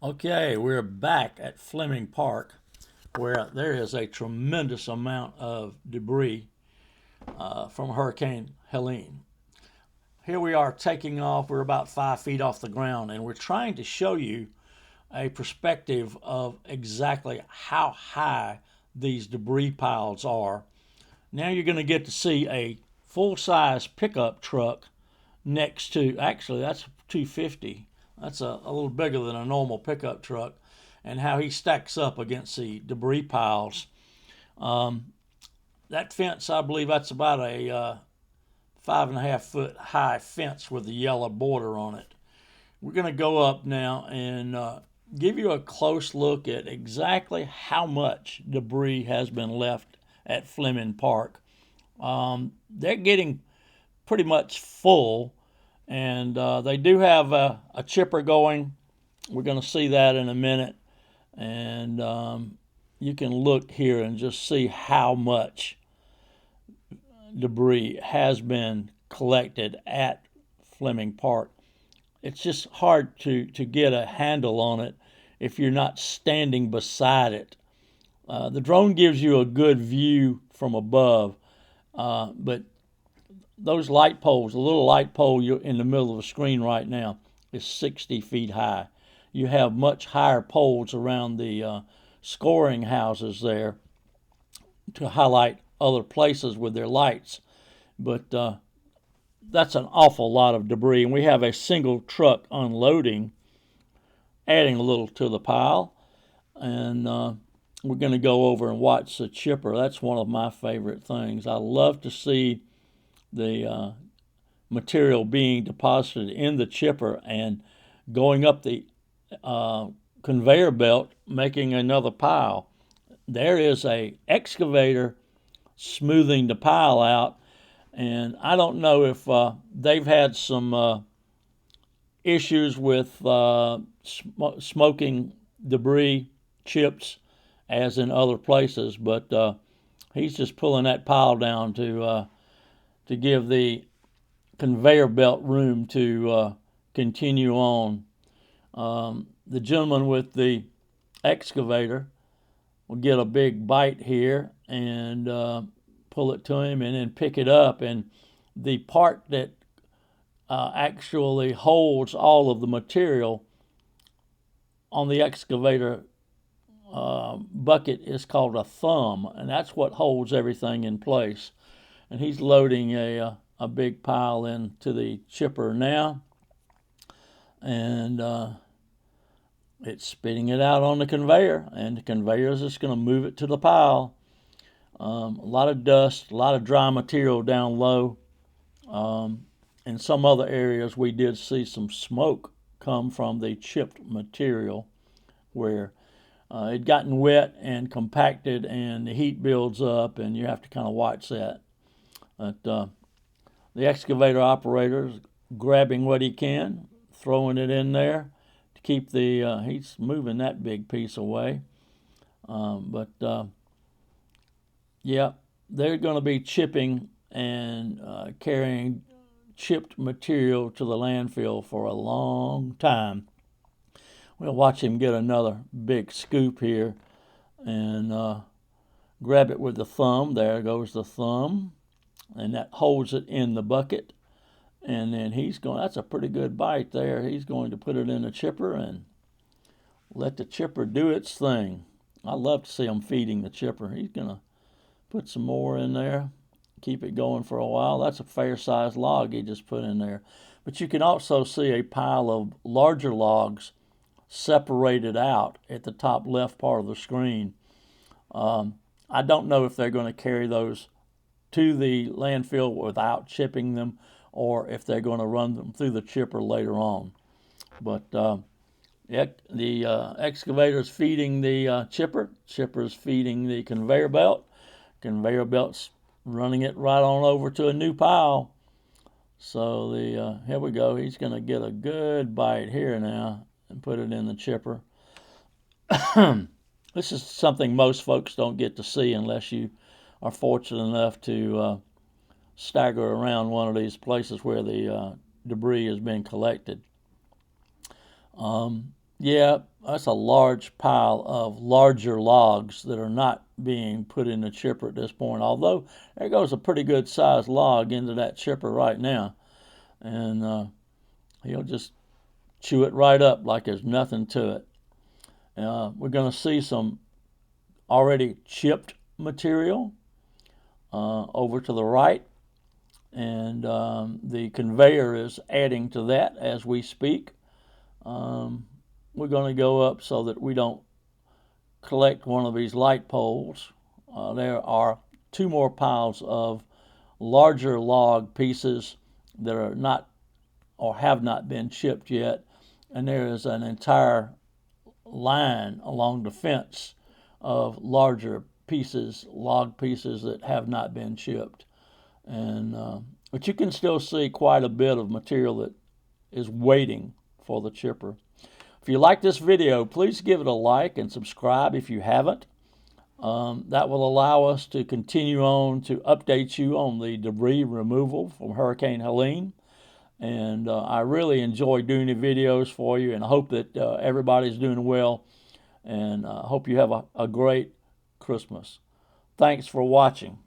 Okay, we're back at Fleming Park where there is a tremendous amount of debris from Hurricane Helene. Here we are taking off. We're about 5 feet off the ground, and we're trying to show you a perspective of exactly how high these debris piles are. Now you're going to get to see a full-size pickup truck next to, actually, that's 250. That's a little bigger than a normal pickup truck, and how he stacks up against the debris piles. Um, that fence, I believe that's about a 5.5 foot high fence with a yellow border on it. We're going to go up now and give you a close look at exactly how much debris has been left at Fleming Park. They're getting pretty much full, and they do have a chipper going. We're going to see that in a minute, and you can look here and just see how much debris has been collected at Fleming Park. It's just hard to get a handle on it if you're not standing beside it. The drone gives you a good view from above, but those light poles, the little light pole you're in the middle of the screen right now, is 60 feet high. You have much higher poles around the scoring houses there to highlight other places with their lights. But that's an awful lot of debris. And we have a single truck unloading, adding a little to the pile. And we're going to go over and watch the chipper. That's one of my favorite things. I love to see the material being deposited in the chipper and going up the conveyor belt, making another pile. There is a excavator smoothing the pile out, and I don't know if they've had some issues with smoking debris chips as in other places, but he's just pulling that pile down to give the conveyor belt room to continue on. The gentleman with the excavator will get a big bite here and pull it to him and then pick it up. And the part that actually holds all of the material on the excavator bucket is called a thumb, and that's what holds everything in place. And he's loading a big pile into the chipper now, and it's spitting it out on the conveyor, and the conveyor is just going to move it to the pile. A lot of dust, a lot of dry material down low. In some other areas, we did see some smoke come from the chipped material where it'd gotten wet and compacted, and the heat builds up, and you have to kind of watch that. But the excavator operator is grabbing what he can, throwing it in there to keep the. He's moving that big piece away. But yeah, they're going to be chipping and carrying chipped material to the landfill for a long time. We'll watch him get another big scoop here and grab it with the thumb. There goes the thumb, and that holds it in the bucket. And then he's going, that's a pretty good bite there. He's going to put it in the chipper and let the chipper do its thing. I love to see him feeding the chipper. He's going to put some more in there, keep it going for a while. That's a fair-sized log he just put in there. But you can also see a pile of larger logs separated out at the top left part of the screen. I don't know if they're going to carry those to the landfill without chipping them, or if they're going to run them through the chipper later on. But the excavator is feeding the chipper is feeding the conveyor belt's running it right on over to a new pile. So here we go. He's going to get a good bite here now and put it in the chipper. This is something most folks don't get to see unless you are fortunate enough to stagger around one of these places where the debris has been collected. Yeah, that's a large pile of larger logs that are not being put in the chipper at this point. Although there goes a pretty good sized log into that chipper right now, and he'll just chew it right up like there's nothing to it. We're going to see some already chipped material over to the right, and the conveyor is adding to that as we speak. We're going to go up so that we don't collect one of these light poles. There are two more piles of larger log pieces that are not or have not been chipped yet, and there is an entire line along the fence of larger pieces, log pieces that have not been chipped. And but you can still see quite a bit of material that is waiting for the chipper. If you like this video, please give it a like and subscribe if you haven't. That will allow us to continue on to update you on the debris removal from Hurricane Helene. And I really enjoy doing the videos for you, and I hope that everybody's doing well, and I hope you have a great Christmas. Thanks for watching.